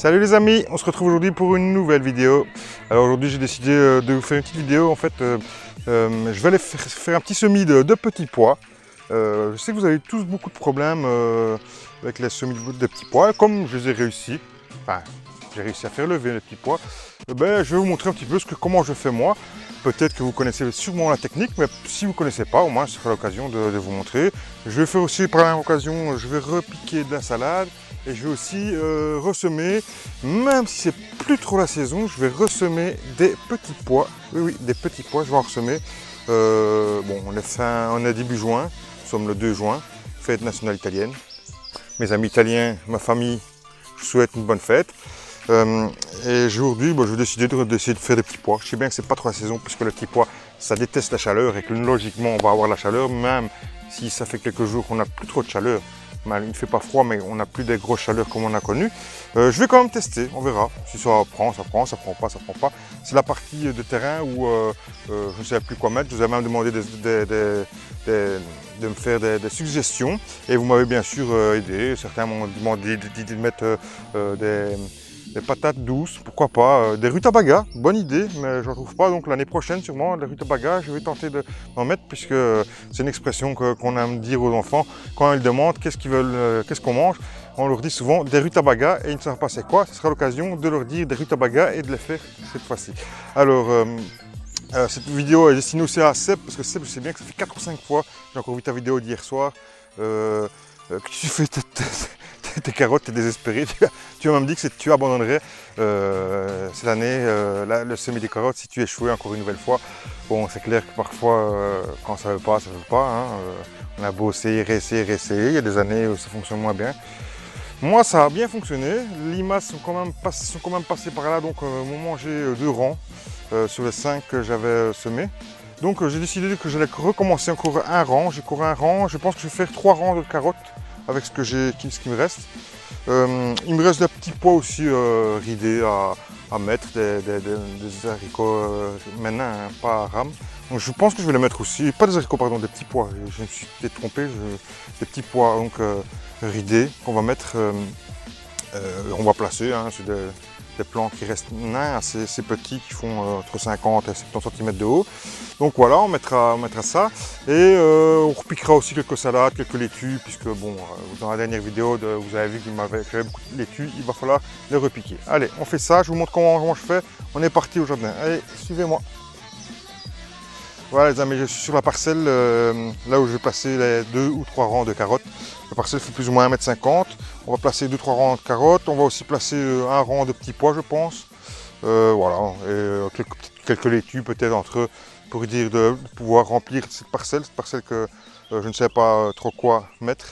Salut les amis, on se retrouve aujourd'hui pour une nouvelle vidéo. Alors aujourd'hui j'ai décidé de vous faire une petite vidéo. En fait, je vais aller faire un petit semis de petits pois. Je sais que vous avez tous beaucoup de problèmes avec les semis de petits pois. Comme je les ai réussi, enfin j'ai réussi à faire lever les petits pois, ben, je vais vous montrer un petit peu comment je fais moi. Peut-être que vous connaissez sûrement la technique, mais si vous ne connaissez pas, au moins ce sera l'occasion de vous montrer. Je vais faire aussi par la même occasion, je vais repiquer de la salade. Et je vais aussi ressemer, même si c'est plus trop la saison, je vais ressemer des petits pois. Oui, des petits pois, je vais en ressemer. Bon, on est début juin, nous sommes le 2 juin, fête nationale italienne. Mes amis italiens, ma famille, je vous souhaite une bonne fête. Et aujourd'hui, je vais décider d'essayer de faire des petits pois. Je sais bien que c'est pas trop la saison, puisque le petit pois, ça déteste la chaleur et que logiquement, on va avoir la chaleur, même si ça fait quelques jours qu'on n'a plus trop de chaleur. Il ne fait pas froid, mais on n'a plus des grosses chaleurs comme on a connu. Je vais quand même tester, on verra. Si ça prend, ça prend, ça prend pas, ça prend pas. C'est la partie de terrain où je ne savais plus quoi mettre. Je vous ai même demandé de me faire des suggestions. Et vous m'avez bien sûr aidé. Certains m'ont demandé de mettre des patates douces, pourquoi pas, des rutabagas, bonne idée, mais je n'en trouve pas, donc l'année prochaine sûrement, des rutabagas, je vais tenter d'en mettre, puisque c'est une expression qu'on aime dire aux enfants, quand ils demandent qu'est-ce qu'ils veulent, qu'est-ce qu'on mange, on leur dit souvent des rutabagas, et ils ne savent pas c'est quoi, ce sera l'occasion de leur dire des rutabagas et de les faire cette fois-ci. Alors, cette vidéo est destinée aussi à Seb, parce que Seb, je sais bien que ça fait 4 ou 5 fois, j'ai encore vu ta vidéo d'hier soir, que tu fais tes carottes, tu es désespéré. Tu as même dit que tu abandonnerais cette année le semis des carottes si tu échouais encore une nouvelle fois. Bon, c'est clair que parfois, quand ça ne veut pas, ça ne veut pas. Hein. On a beau essayer, réessayer, réessayer. Il y a des années où ça fonctionne moins bien. Moi, ça a bien fonctionné. Les limaces sont quand même passées par là, donc m'ont mangé 2 rangs sur les 5 que j'avais semés. Donc j'ai décidé que j'allais recommencer encore un rang. J'ai encore un rang. Je pense que je vais faire 3 rangs de carottes avec ce qui me reste. Il me reste des petits pois aussi ridés à mettre, des haricots maintenant, hein, pas à rame. Donc je pense que je vais les mettre aussi, pas des haricots, pardon, des petits pois. Je me suis peut-être trompé, des petits pois donc, ridés qu'on va mettre, on va placer, hein, c'est des plants qui restent nains, assez petits, qui font entre 50 et 70 cm de haut. Donc voilà, on mettra ça et on repiquera aussi quelques salades, quelques laitues, puisque bon, dans la dernière vidéo, vous avez vu qu'il j'avais beaucoup de laitues, il va falloir les repiquer. Allez, on fait ça, je vous montre comment je fais. On est parti au jardin. Allez, suivez-moi. Voilà les amis, je suis sur la parcelle, là où je vais placer les 2 ou 3 rangs de carottes. La parcelle fait plus ou moins 1,50 m. On va placer 2-3 rangs de carottes. On va aussi placer un rang de petits pois, je pense. Voilà, et quelques laitues peut-être entre eux pour dire de pouvoir remplir cette parcelle que je ne sais pas trop quoi mettre.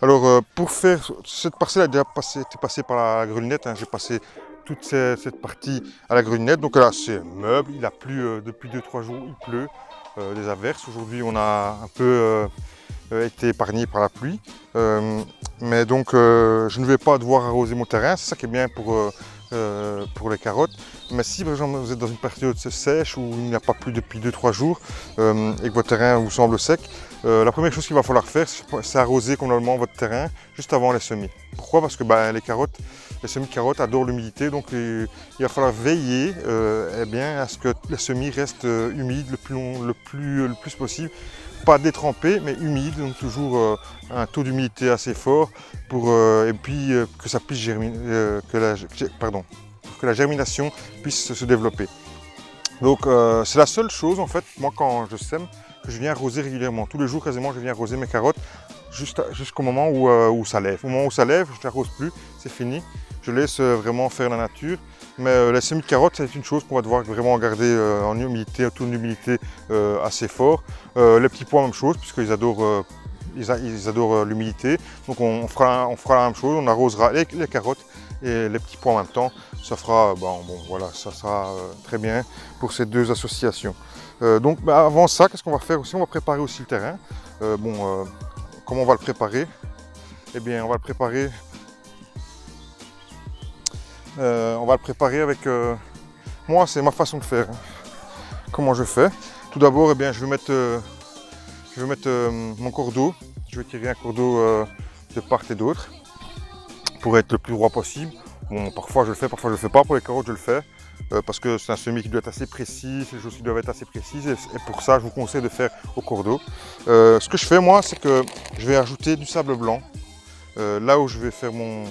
Alors pour faire cette parcelle a déjà été passée par la grelinette, hein. J'ai passé toute cette partie à la grelinette. Donc là c'est meuble, il a plu depuis 2-3 jours, il pleut, des averses. Aujourd'hui on a un peu été épargné par la pluie. Mais donc je ne vais pas devoir arroser mon terrain, c'est ça qui est bien pour les carottes. Mais si par exemple vous êtes dans une période sèche où il n'y a pas plu depuis 2-3 jours et que votre terrain vous semble sec, la première chose qu'il va falloir faire, c'est arroser complètement votre terrain juste avant les semis. Pourquoi? Parce que les semis de carottes adorent l'humidité, donc il va falloir veiller à ce que les semis restent humides le plus possible. Pas détrempé mais humide, donc toujours un taux d'humidité assez fort et puis que ça puisse germiner, que la germination puisse se développer. Donc c'est la seule chose en fait, moi quand je sème, que je viens arroser régulièrement. Tous les jours quasiment je viens arroser mes carottes jusqu'au moment où ça lève. Au moment où ça lève, je n'arrose plus, c'est fini. Je laisse vraiment faire la nature. Mais les semis de carottes, c'est une chose qu'on va devoir vraiment garder en humidité, un taux d'humidité assez fort. Les petits pois, même chose, puisqu'ils adorent l'humidité. Donc on fera la même chose, on arrosera les carottes et les petits pois en même temps. Ça fera, voilà, ça sera très bien pour ces deux associations. Donc avant ça, qu'est-ce qu'on va faire aussi? On va préparer aussi le terrain. Comment on va le préparer? Eh bien, on va le préparer. Avec... moi, c'est ma façon de faire. Comment je fais? Tout d'abord, eh bien, je vais mettre mon cordeau. Je vais tirer un cordeau de part et d'autre pour être le plus droit possible. Bon, parfois je le fais, parfois je le fais pas. Pour les carottes, je le fais parce que c'est un semis qui doit être assez précis, les choses qui doivent être assez précises. Et pour ça, je vous conseille de faire au cordeau. Ce que je fais moi, c'est que je vais ajouter du sable blanc là où je vais faire mon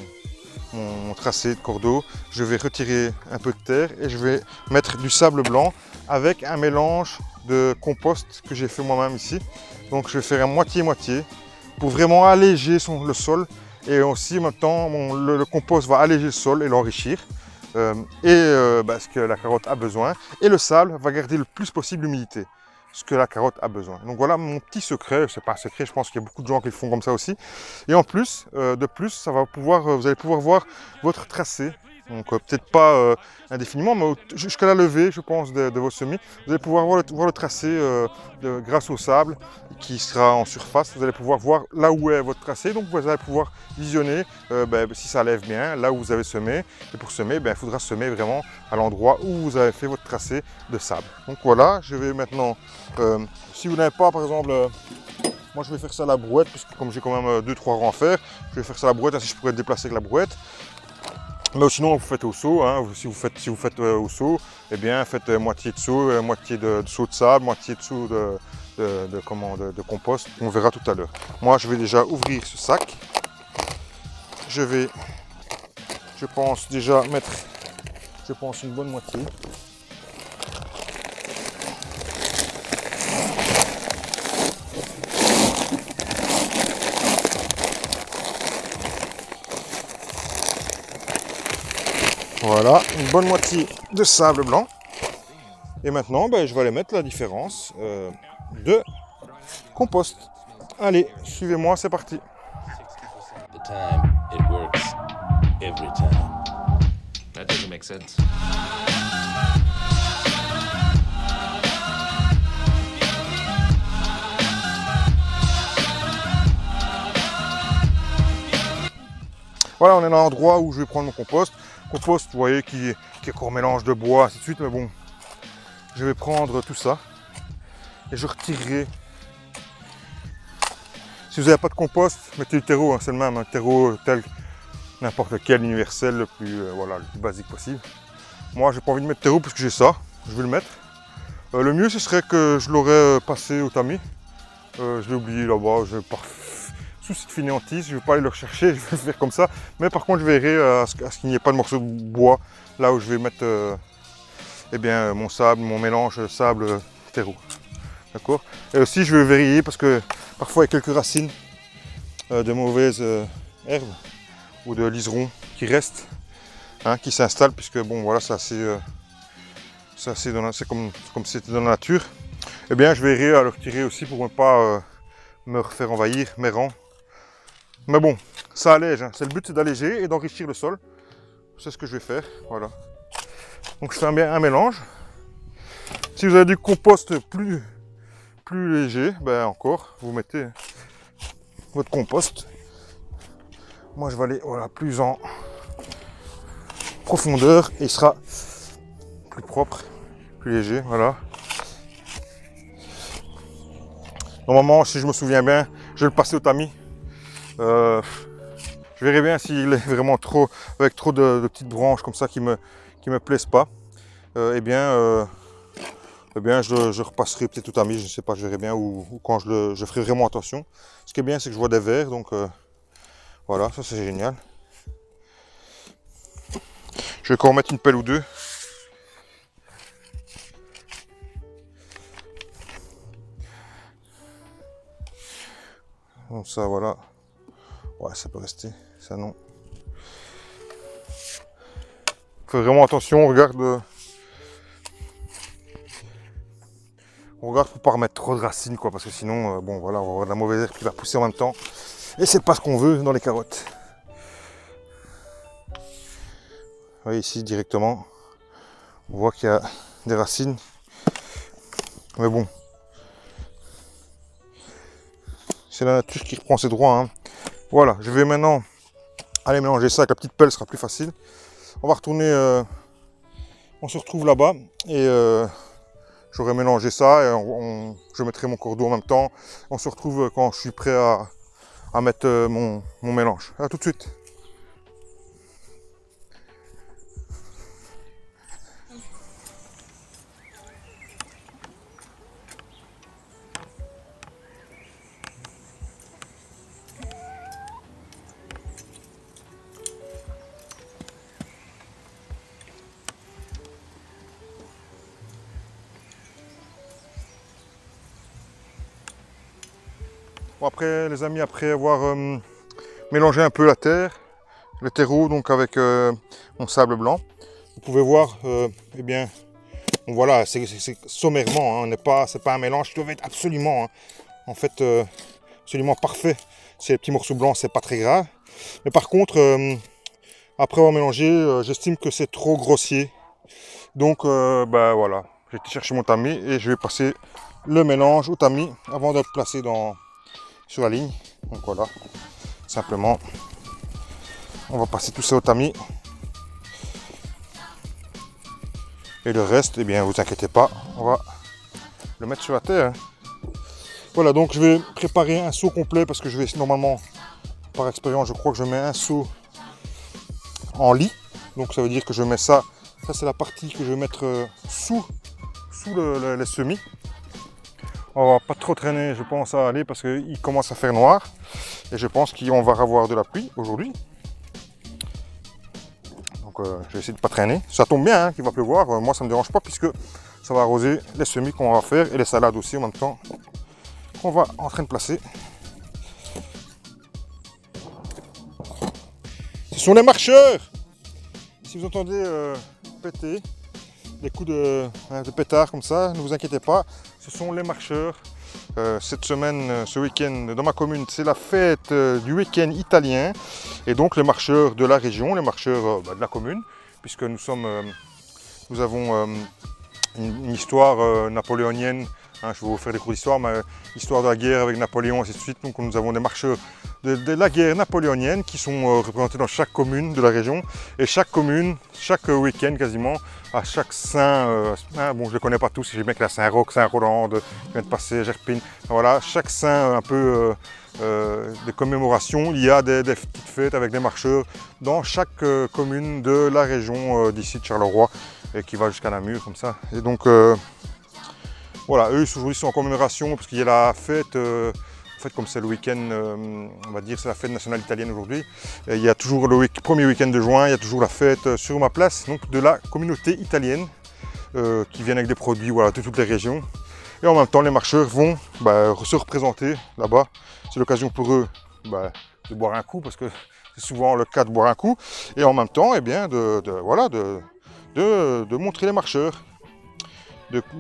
tracé de cordeau. Je vais retirer un peu de terre et je vais mettre du sable blanc avec un mélange de compost que j'ai fait moi-même ici. Donc je vais faire un moitié-moitié pour vraiment alléger le sol, et aussi en même temps le compost va alléger le sol et l'enrichir, ce que la carotte a besoin, et le sable va garder le plus possible l'humidité, ce que la carotte a besoin. Donc voilà mon petit secret. C'est pas un secret, je pense qu'il y a beaucoup de gens qui le font comme ça aussi. Et en plus, de plus, vous allez pouvoir voir votre tracé. Donc peut-être pas indéfiniment, mais jusqu'à la levée, je pense, de vos semis. Vous allez pouvoir voir le tracé grâce au sable qui sera en surface. Vous allez pouvoir voir là où est votre tracé. Donc vous allez pouvoir visionner si ça lève bien, là où vous avez semé. Et pour semer, il faudra semer vraiment à l'endroit où vous avez fait votre tracé de sable. Donc voilà, je vais maintenant, si vous n'avez pas par exemple, moi je vais faire ça à la brouette, parce que comme j'ai quand même 2-3 rangs à faire, je vais faire ça à la brouette, ainsi je pourrais déplacer avec la brouette. Mais sinon, vous faites au seau, hein. Si vous faites au seau, eh bien faites moitié de seau, moitié de seau de sable, moitié de seau de compost. On verra tout à l'heure. Moi, je vais déjà ouvrir ce sac. Je vais, je pense déjà mettre, une bonne moitié. Voilà, une bonne moitié de sable blanc. Et maintenant, je vais aller mettre la différence de compost. Allez, suivez-moi, c'est parti. Voilà, on est dans l'endroit où je vais prendre mon compost. Compost, vous voyez, qui est encore mélange de bois, ainsi de suite, mais bon, je vais prendre tout ça et je retirerai. Si vous n'avez pas de compost, mettez du terreau, hein, c'est le même, un terreau tel n'importe quel, universel, le plus basique possible. Moi, j'ai pas envie de mettre terreau parce que j'ai ça, je vais le mettre. Le mieux, ce serait que je l'aurais passé au tamis. Je l'ai oublié là-bas, souci de fainéantise, je ne vais pas aller le rechercher, je vais le faire comme ça. Mais par contre, je verrai à ce qu'il n'y ait pas de morceaux de bois là où je vais mettre mon sable, mon mélange sable-terreau. D'accord. Et aussi, je vais vérifier parce que parfois il y a quelques racines de mauvaises herbes ou de liserons qui restent, hein, qui s'installent, puisque bon, voilà, c'est comme si c'était dans la nature. Eh bien, je verrai à le retirer aussi pour ne pas me refaire envahir mes rangs. Mais bon, ça allège, hein. C'est le but, c'est d'alléger et d'enrichir le sol. C'est ce que je vais faire, voilà. Donc je fais un mélange. Si vous avez du compost plus léger, encore, vous mettez votre compost. Moi je vais aller plus en profondeur et il sera plus propre, plus léger, voilà. Normalement, si je me souviens bien, je vais le passer au tamis. Je verrai bien s'il est vraiment avec trop de petites branches comme ça qui me plaisent pas. Je repasserai peut-être au tamis, je ne sais pas, je verrai bien, ou quand je ferai vraiment attention. Ce qui est bien, c'est que je vois des vers, donc voilà, ça c'est génial. Je vais encore mettre une pelle ou deux. Donc ça, voilà. Ouais, ça peut rester, ça non. Faites vraiment attention, on regarde pour pas remettre trop de racines, quoi, parce que sinon, bon voilà, on va avoir de la mauvaise herbe qui va pousser en même temps. Et c'est pas ce qu'on veut dans les carottes. Vous voyez ici directement, on voit qu'il y a des racines. Mais bon, c'est la nature qui reprend ses droits, hein. Voilà, je vais maintenant aller mélanger ça avec la petite pelle, ce sera plus facile. On va retourner, on se retrouve là-bas et j'aurai mélangé ça et je mettrai mon cordeau en même temps. On se retrouve quand je suis prêt à mettre mon mélange. A tout de suite. Bon, après les amis, après avoir mélangé un peu la terre, le terreau donc avec mon sable blanc, vous pouvez voir, eh bien, bon, voilà, c'est sommairement, hein, c'est pas un mélange qui doit être absolument, hein, en fait, absolument parfait. Si les petits morceaux blancs, c'est pas très grave. Mais par contre, après avoir mélangé, j'estime que c'est trop grossier. Donc, bah voilà, j'ai été chercher mon tamis et je vais passer le mélange au tamis avant d'être placé sur la ligne. Donc voilà, simplement, on va passer tout ça au tamis. Et le reste, eh bien, vous inquiétez pas, on va le mettre sur la terre. Voilà, donc je vais préparer un seau complet parce que je vais normalement, par expérience, je crois que je mets un seau en lit. Donc ça veut dire que je mets ça, c'est la partie que je vais mettre sous les semis. On va pas trop traîner, je pense, à aller parce qu'il commence à faire noir. Et je pense qu'on va avoir de la pluie aujourd'hui. Donc je vais essayer de ne pas traîner. Ça tombe bien hein, qu'il va pleuvoir, moi ça ne me dérange pas puisque ça va arroser les semis qu'on va faire et les salades aussi en même temps qu'on va en train de placer. Ce sont les marcheurs. Si vous entendez péter des coups de pétard comme ça, ne vous inquiétez pas, ce sont les marcheurs. Cette semaine, ce week-end, dans ma commune, c'est la fête du week-end italien. Et donc les marcheurs de la région, les marcheurs de la commune, puisque nous avons une histoire napoléonienne. Hein, je vais vous faire des cours d'histoire, mais histoire de la guerre avec Napoléon, et ainsi de suite. Donc nous avons des marcheurs de la guerre napoléonienne qui sont représentés dans chaque commune de la région. Et chaque commune, chaque week-end quasiment, à chaque saint, bon je ne les connais pas tous, j'ai bien que la Saint-Roch, Saint-Roland, qui vient de passer, Gerpine, voilà, chaque saint un peu des commémorations, il y a des petites fêtes avec des marcheurs dans chaque commune de la région d'ici de Charleroi, et qui va jusqu'à Namur comme ça. Et donc voilà, eux aujourd'hui sont en commémoration parce qu'il y a la fête, en fait comme c'est le week-end, on va dire c'est la fête nationale italienne aujourd'hui. Il y a toujours le premier week-end de juin, il y a toujours la fête sur ma place, donc de la communauté italienne qui viennent avec des produits voilà, de toutes les régions. Et en même temps les marcheurs vont se représenter là-bas. C'est l'occasion pour eux de boire un coup parce que c'est souvent le cas de boire un coup. Et en même temps, eh bien, de montrer les marcheurs.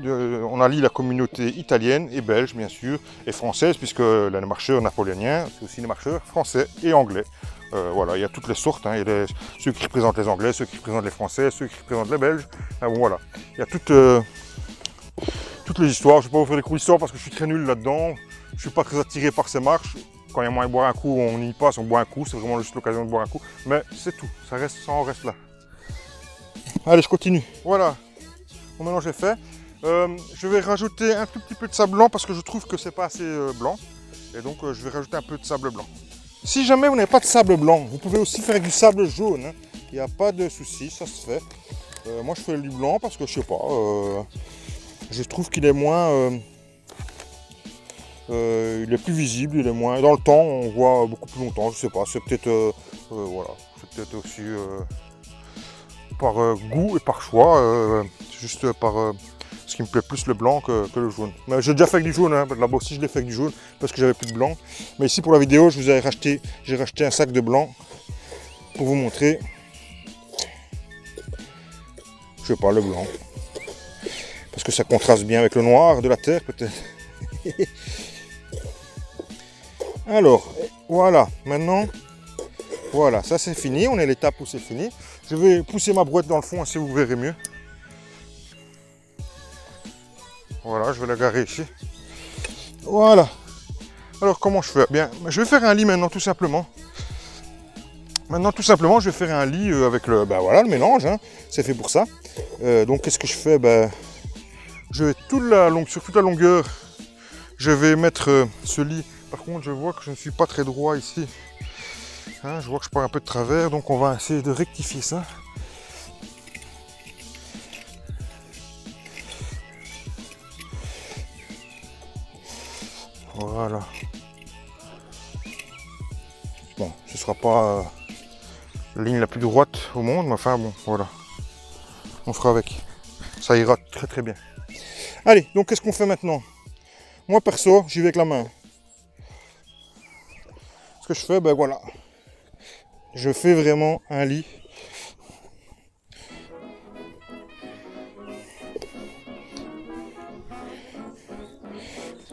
On allie la communauté italienne et belge bien sûr et française puisque les marcheurs napoléoniens c'est aussi les marcheurs français et anglais. Voilà, il y a toutes les sortes, hein. Il y a ceux qui représentent les anglais, ceux qui représentent les français, ceux qui représentent les belges. Ah, bon, voilà, il y a toutes les histoires. Je ne vais pas vous faire des cours d'histoire parce que je suis très nul là-dedans. Je ne suis pas très attiré par ces marches. Quand il y a moyen de boire un coup, on y passe, on boit un coup, c'est vraiment juste l'occasion de boire un coup. Mais c'est tout, ça en reste là. Allez, je continue. Voilà, mon mélange est fait. Je vais rajouter un tout petit peu de sable blanc parce que je trouve que c'est pas assez blanc. Et donc je vais rajouter un peu de sable blanc. Si jamais vous n'avez pas de sable blanc, vous pouvez aussi faire du sable jaune. Hein. Il n'y a pas de souci, ça se fait. Moi je fais du blanc parce que je sais pas. Je trouve qu'il est moins... il est plus visible, il est moins... Dans le temps, on voit beaucoup plus longtemps, je sais pas. C'est peut-être... voilà. C'est peut-être aussi... par goût et par choix. Juste par... ce qui me plaît plus le blanc que le jaune. Mais j'ai déjà fait avec du jaune, hein. Là-bas aussi je l'ai fait avec du jaune parce que j'avais plus de blanc. Mais ici pour la vidéo, j'ai racheté un sac de blanc pour vous montrer. Je sais pas, le blanc. Parce que ça contraste bien avec le noir de la terre peut-être. Alors, voilà, maintenant, voilà, ça c'est fini, on est à l'étape où c'est fini. Je vais pousser ma brouette dans le fond, ainsi vous verrez mieux. Voilà, je vais la garer ici. Voilà. Alors comment je fais? Bien, je vais faire un lit maintenant tout simplement. Maintenant tout simplement, je vais faire un lit avec le, voilà, le mélange. Hein. C'est fait pour ça. Donc qu'est-ce que je fais? Je vais sur toute la longueur, je vais mettre ce lit. Par contre, je vois que je ne suis pas très droit ici. Hein, je vois que je pars un peu de travers, donc on va essayer de rectifier ça. Voilà. Bon, ce ne sera pas la ligne la plus droite au monde, mais enfin bon, voilà. On fera avec. Ça ira très très bien. Allez, donc qu'est-ce qu'on fait maintenant? Moi perso, j'y vais avec la main. ce que je fais, ben voilà. Je fais vraiment un lit.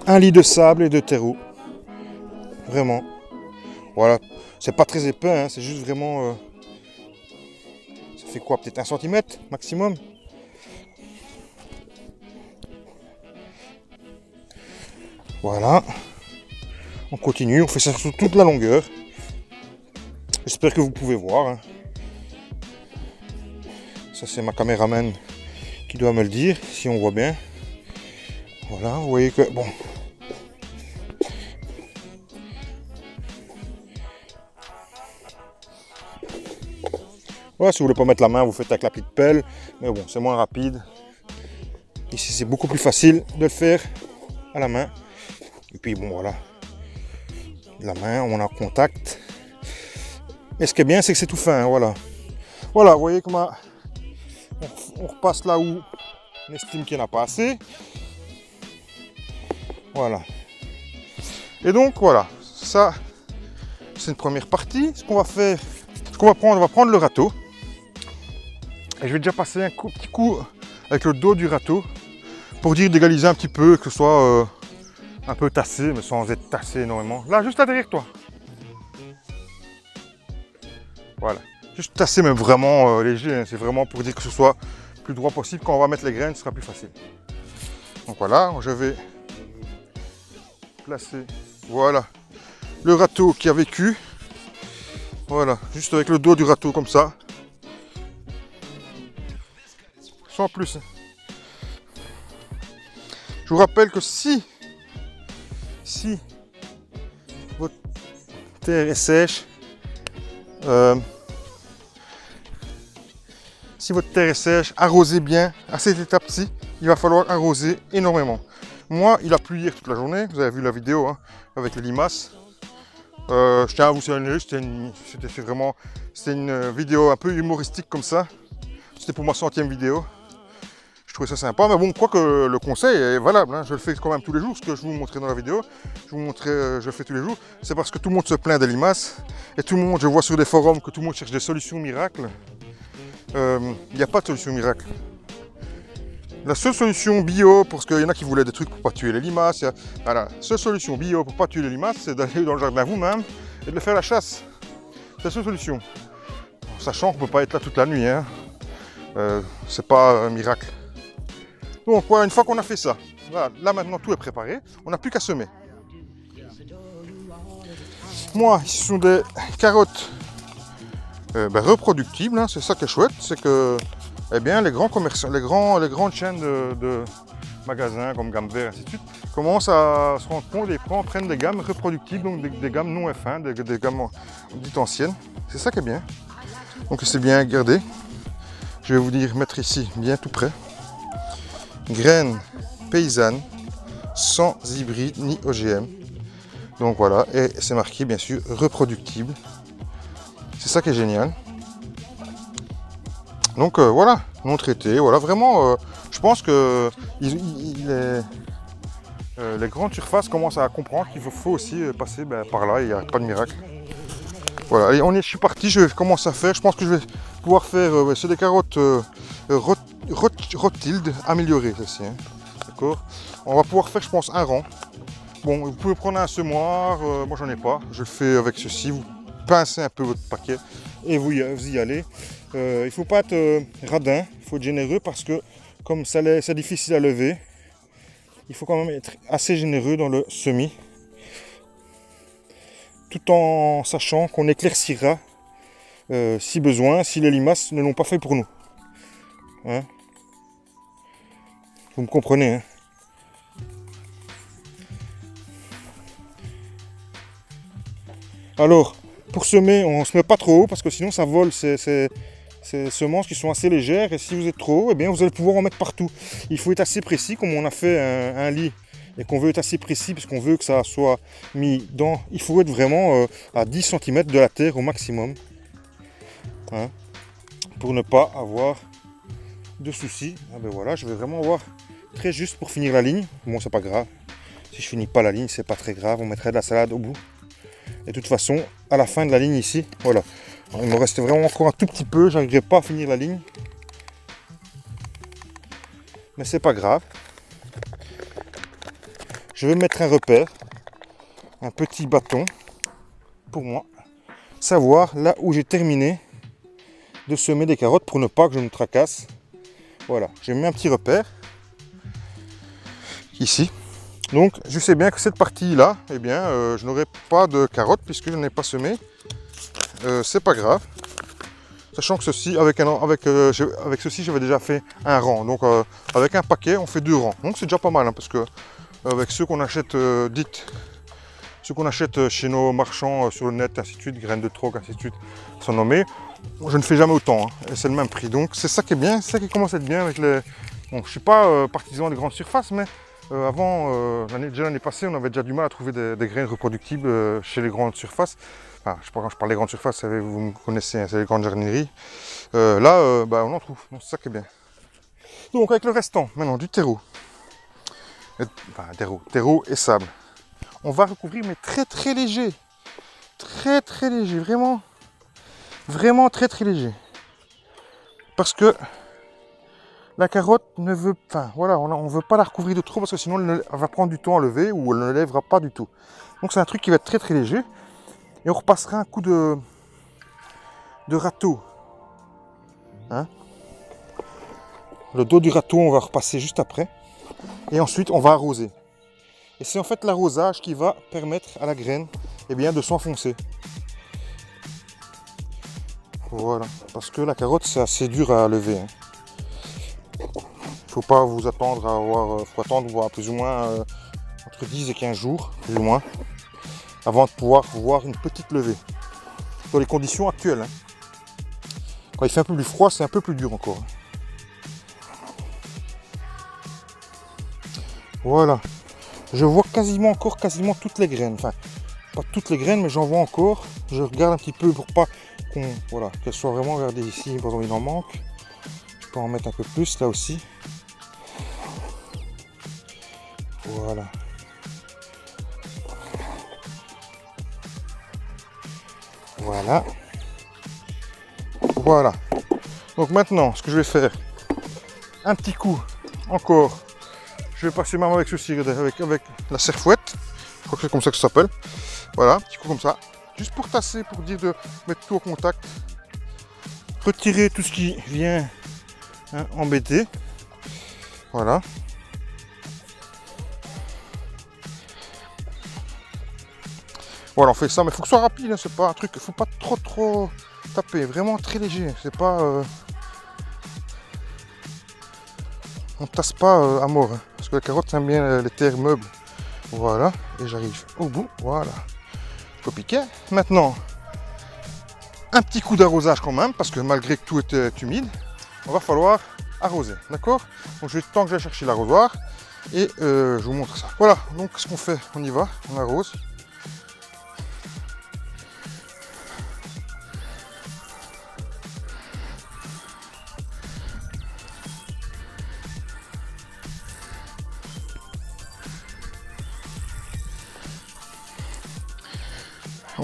Un lit de sable et de terreau. Vraiment. Voilà. C'est pas très épais, hein, c'est juste vraiment... ça fait quoi? Peut-être 1 cm maximum. Voilà. On continue, on fait ça sur toute la longueur. J'espère que vous pouvez voir. Hein. Ça c'est ma caméraman qui doit me le dire, si on voit bien. Voilà, vous voyez que... Bon. Voilà, si vous voulez pas mettre la main, vous faites avec la petite pelle. Mais bon, c'est moins rapide. Ici, c'est beaucoup plus facile de le faire à la main. Et puis bon, voilà. La main, on a contact. Et ce qui est bien, c'est que c'est tout fin, voilà. Voilà, vous voyez comment on repasse là où on estime qu'il n'y en a pas assez. Voilà. Et donc, voilà. Ça, c'est une première partie. Ce qu'on va faire, on va prendre le râteau. Et je vais déjà passer un petit coup avec le dos du râteau pour dire d'égaliser un petit peu, que ce soit un peu tassé, mais sans être tassé énormément. Là, juste là derrière toi. Voilà. Juste tassé, mais vraiment léger. Hein. C'est vraiment pour dire que ce soit plus droit possible. Quand on va mettre les graines, ce sera plus facile. Donc voilà, je vais placer, voilà, le râteau qui a vécu. Voilà, juste avec le dos du râteau comme ça. Sans plus. Je vous rappelle que si votre terre est sèche, arrosez bien. À cette étape-ci, il va falloir arroser énormément. Moi, il a plu hier toute la journée. Vous avez vu la vidéo hein, avec les limaces. Je tiens à vous signaler, c'était une vidéo un peu humoristique comme ça. C'était pour ma 100e vidéo. Je trouvais ça sympa, mais bon, quoi que le conseil est valable, hein. Je le fais quand même tous les jours, ce que je vous montrais dans la vidéo, je le fais tous les jours, c'est parce que tout le monde se plaint des limaces, et tout le monde, je vois sur des forums que tout le monde cherche des solutions miracles. Il n'y a pas de solution miracle. La seule solution bio, parce qu'il y en a qui voulaient des trucs pour ne pas tuer les limaces, voilà, la seule solution bio pour ne pas tuer les limaces, c'est d'aller dans le jardin vous-même et de faire la chasse. C'est la seule solution. En sachant qu'on ne peut pas être là toute la nuit, hein. C'est pas un miracle. Donc voilà, une fois qu'on a fait ça, voilà, là maintenant tout est préparé, on n'a plus qu'à semer. Moi, ici ce sont des carottes reproductibles, hein, c'est ça qui est chouette, c'est que eh bien, les grands commerçants, les grandes chaînes de magasins comme Gamme Vert, ainsi de suite, commencent à se rendre compte et prennent des gammes reproductibles, donc des gammes non F1, des gammes dites anciennes. C'est ça qui est bien. Donc c'est bien gardé. Je vais vous dire mettre ici bien tout près. Graines paysannes, sans hybride ni OGM. Donc voilà, et c'est marqué bien sûr reproductible. C'est ça qui est génial. Donc voilà, non traité, voilà, vraiment, je pense que les grandes surfaces commencent à comprendre qu'il faut aussi passer par là, il n'y a pas de miracle. Voilà, allez, je suis parti, je vais commencer à faire, je pense que je vais pouvoir faire, c'est des carottes Rothschild améliorées, ceci, hein. D'accord. On va pouvoir faire, je pense, un rang. Bon, vous pouvez prendre un semoir, moi j'en ai pas, je le fais avec ceci, vous pincez un peu votre paquet et vous y allez. Il ne faut pas être radin, il faut être généreux parce que comme c'est difficile à lever, il faut quand même être assez généreux dans le semis, tout en sachant qu'on éclaircira si besoin, si les limaces ne l'ont pas fait pour nous. Hein? Vous me comprenez, hein? Alors, pour semer, on ne se met pas trop haut parce que sinon ça vole ces semences qui sont assez légères, et si vous êtes trop haut, eh bien vous allez pouvoir en mettre partout. Il faut être assez précis, comme on a fait un lit et qu'on veut être assez précis puisqu'on veut que ça soit mis dans... Il faut être vraiment à 10 cm de la terre au maximum, hein, pour ne pas avoir de soucis. Ah ben voilà, je vais vraiment avoir très juste pour finir la ligne. Bon, c'est pas grave. Si je finis pas la ligne, c'est pas très grave. On mettrait de la salade au bout. Et de toute façon, à la fin de la ligne ici, voilà. Il me reste vraiment encore un tout petit peu, j'arriverai pas à finir la ligne. Mais c'est pas grave. Je vais mettre un repère, un petit bâton, pour moi, savoir là où j'ai terminé de semer des carottes pour ne pas que je me tracasse. Voilà, j'ai mis un petit repère, ici. Donc je sais bien que cette partie-là, eh bien, je n'aurai pas de carottes puisque je n'ai pas semé. C'est pas grave. Sachant que ceci, avec ceci, j'avais déjà fait un rang. Donc avec un paquet, on fait 2 rangs. Donc c'est déjà pas mal, hein, parce que avec ceux qu'on achète, ceux qu'on achète chez nos marchands sur le net, ainsi de suite, graines de troc, ainsi de suite, sans nommer, je ne fais jamais autant. Hein, et c'est le même prix. Donc c'est ça qui est bien, c'est ça qui commence à être bien avec les. Bon, je ne suis pas partisan des grandes surfaces, mais avant, déjà l'année passée, on avait déjà du mal à trouver des graines reproductibles chez les grandes surfaces. Enfin, quand je parle des grandes surfaces, vous me connaissez, hein, c'est les grandes jardineries. Là, bah, on en trouve, c'est ça qui est bien. Donc avec le restant, maintenant, du terreau, terreau et sable, on va recouvrir, mais très très léger. Très léger, vraiment très léger. Parce que la carotte ne veut pas, voilà, on ne veut pas la recouvrir de trop parce que sinon elle va prendre du temps à lever ou elle ne lèvera pas du tout. Donc c'est un truc qui va être très léger. Et on repassera un coup de râteau. Hein, le dos du râteau, on va repasser juste après. Et ensuite, on va arroser. Et c'est en fait l'arrosage qui va permettre à la graine, eh bien, de s'enfoncer. Voilà. Parce que la carotte, c'est assez dur à lever. Hein. Faut pas vous attendre à avoir, faut attendre plus ou moins entre 10 et 15 jours, plus ou moins, avant de pouvoir voir une petite levée. Dans les conditions actuelles. Hein. Quand il fait un peu plus froid, c'est un peu plus dur encore. Voilà. Je vois quasiment toutes les graines. Enfin, pas toutes les graines, mais j'en vois encore. Je regarde un petit peu pour pas qu'elles soient vraiment, regardez ici, par exemple, il en manque. Je peux en mettre un peu plus là aussi. Voilà. Voilà. Voilà. Donc maintenant, ce que je vais faire, un petit coup encore. Je vais passer même avec ceci, avec la serfouette. Je crois que c'est comme ça que ça s'appelle. Voilà, un petit coup comme ça. Juste pour tasser, pour dire de mettre tout au contact. Retirer tout ce qui vient embêter. Voilà. Voilà, on fait ça, mais il faut que ce soit rapide, hein, c'est pas un truc, il faut pas trop taper, vraiment très léger, c'est pas... on tasse pas à mort, hein, parce que la carotte aime bien les terres meubles. Voilà, et j'arrive au bout, voilà. Copiquet. Maintenant, un petit coup d'arrosage quand même, parce que malgré que tout était humide, on va falloir arroser, d'accord? Donc je vais tant que je vais chercher l'arrosoir, et je vous montre ça. Voilà, donc ce qu'on fait, on y va, on arrose.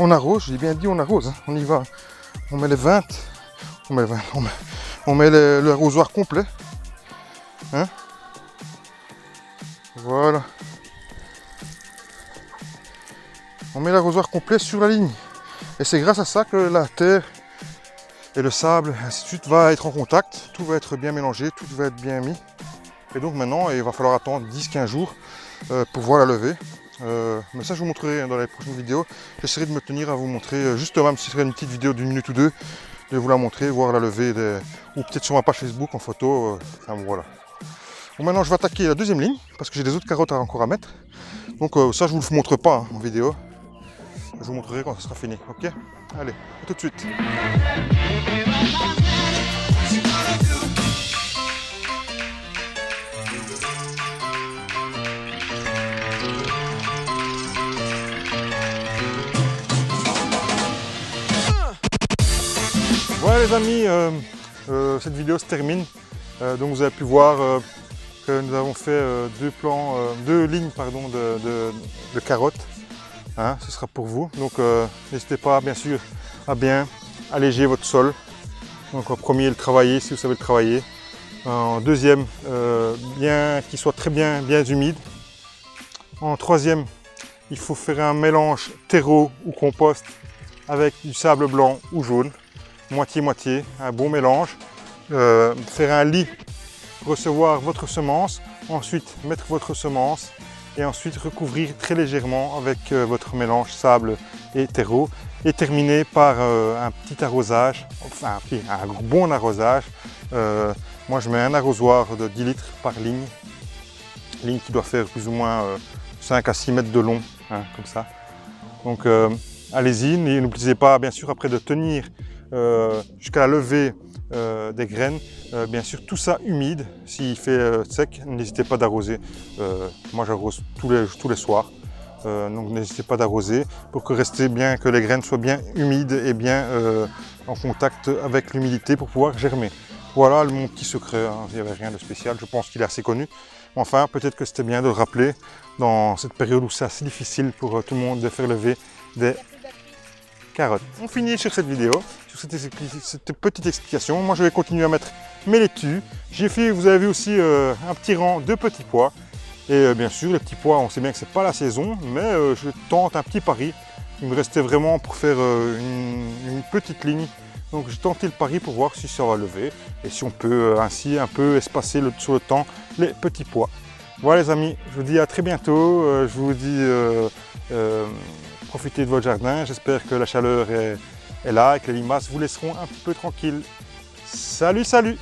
On arrose, j'ai bien dit on arrose, hein. On y va, on met les 20, on met le arrosoir complet, hein. Voilà, on met l'arrosoir complet sur la ligne, et c'est grâce à ça que la terre et le sable, ainsi de suite, va être en contact, tout va être bien mélangé, tout va être bien mis, et donc maintenant il va falloir attendre 10-15 jours pour voir la levée. Mais ça je vous montrerai dans les prochaines vidéos. J'essaierai de me tenir à vous montrer, juste même si ce serait une petite vidéo d'1 minute ou 2, de vous la montrer, voir la levée, ou peut-être sur ma page Facebook en photo. Enfin voilà. Bon, maintenant je vais attaquer la deuxième ligne, parce que j'ai des autres carottes encore à mettre. Donc ça je vous le montre pas en vidéo. Je vous montrerai quand ça sera fini. Ok? Allez, à tout de suite. Voilà les amis, cette vidéo se termine. Donc vous avez pu voir que nous avons fait deux lignes pardon, de carottes. hein, ce sera pour vous. Donc n'hésitez pas bien sûr à bien alléger votre sol. Donc en premier, le travailler si vous savez le travailler. En deuxième, bien qu'il soit très bien humide. En troisième, il faut faire un mélange terreau ou compost avec du sable blanc ou jaune, moitié-moitié, un bon mélange. Faire un lit, recevoir votre semence, ensuite mettre votre semence et ensuite recouvrir très légèrement avec votre mélange sable et terreau et terminer par un petit arrosage, enfin un bon arrosage. Moi je mets un arrosoir de 10 litres par ligne qui doit faire plus ou moins 5 à 6 mètres de long, hein, comme ça. Donc allez-y, n'oubliez pas bien sûr après de tenir jusqu'à la levée des graines, bien sûr tout ça humide. S'il fait sec, n'hésitez pas d'arroser. Moi j'arrose tous les soirs, donc n'hésitez pas d'arroser pour que les graines soient bien humides et bien en contact avec l'humidité pour pouvoir germer. Voilà mon petit secret, hein. Il n'y avait rien de spécial, je pense qu'il est assez connu. Enfin, peut-être que c'était bien de le rappeler dans cette période où c'est assez difficile pour tout le monde de faire lever des carottes. On finit sur cette vidéo, sur cette petite explication. Moi, je vais continuer à mettre mes laitues. J'ai fait, vous avez vu aussi, un petit rang de petits pois. Et bien sûr, les petits pois, on sait bien que c'est pas la saison, mais je tente un petit pari. Il me restait vraiment pour faire une petite ligne. Donc j'ai tenté le pari pour voir si ça va lever et si on peut ainsi un peu espacer sur le temps les petits pois. Voilà les amis, je vous dis à très bientôt. Je vous dis profitez de votre jardin. J'espère que la chaleur est là et que les limaces vous laisseront un petit peu tranquille. Salut, salut!